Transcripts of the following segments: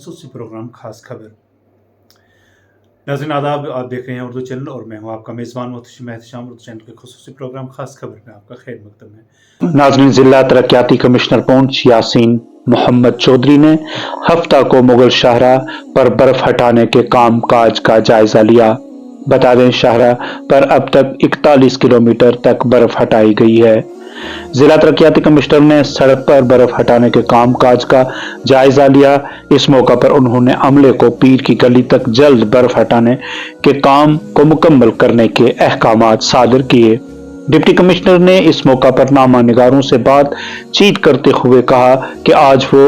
खसूसी प्रोग्राम खास खबर। नाज़रीन आदाब, आप देख रहे हैं उर्दू चैनल और मैं हूं आपका मेज़बान मोहतशिम एहतशाम। उर्दू चैनल के खसूसी प्रोग्राम खास खबर में आपका खैर मकदम है। नाज़रीन, जिला तरक्याती कमिश्नर पहुंच यासीन मोहम्मद चौधरी ने हफ्ता को मुगल शाहरा पर बर्फ हटाने के काम काज का जायजा लिया। बता दें, शाहरा पर अब तक 41 किलोमीटर तक बर्फ हटाई गई है। जिला तरक्याती कमिश्नर ने सड़क पर बर्फ हटाने के काम काज का जायजा लिया। इस मौका पर उन्होंने अमले को पीर की गली तक जल्द बर्फ हटाने के काम को मुकम्मल करने के अहकामात सादिर किए। डिप्टी कमिश्नर ने इस मौका पर नामा निगारों से बातचीत करते हुए कहा कि आज वो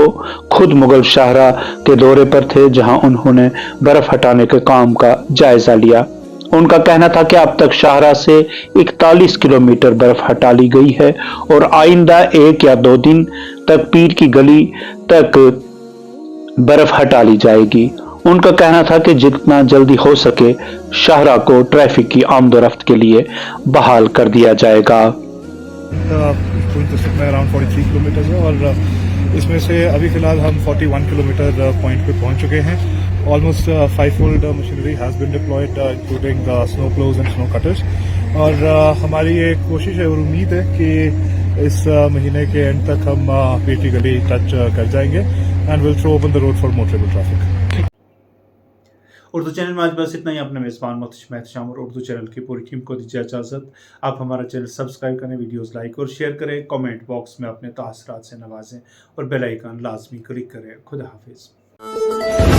खुद मुगल शाहरा के दौरे पर थे, जहां उन्होंने बर्फ हटाने के काम का जायजा लिया। उनका कहना था कि अब तक शाहरा से 41 किलोमीटर बर्फ हटा ली गई है और आइंदा 1 या 2 दिन तक पीर की गली तक बर्फ हटा ली जाएगी। उनका कहना था कि जितना जल्दी हो सके शाहरा को ट्रैफिक की आमदोरफ्त के लिए बहाल कर दिया जाएगा। अराउंड 43 किलोमीटर है और इसमें से अभी फिलहाल हम 41 किलोमीटर पॉइंट पे पहुंच चुके हैं। Almost 5-fold machinery has been deployed including snow ploughs and snow cutters. और हमारी ये कोशिश है और उम्मीद है कि इस महीने के एंड तक हम पीर की गली टच कर जाएंगे and will throw open the road for motorable traffic. Urdu channel में आज बस इतना ही। अपने मेज़बान मोहतशिम एहतशाम और उर्दू चैनल की पूरी टीम को दीजिए इजाज़त। आप हमारा चैनल सब्सक्राइब करें, वीडियोस लाइक और शेयर करें, कमेंट बॉक्स में अपने तासरात से नवाजें और बेल आइकन लाजमी क्लिक करें। खुदा हाफिज़।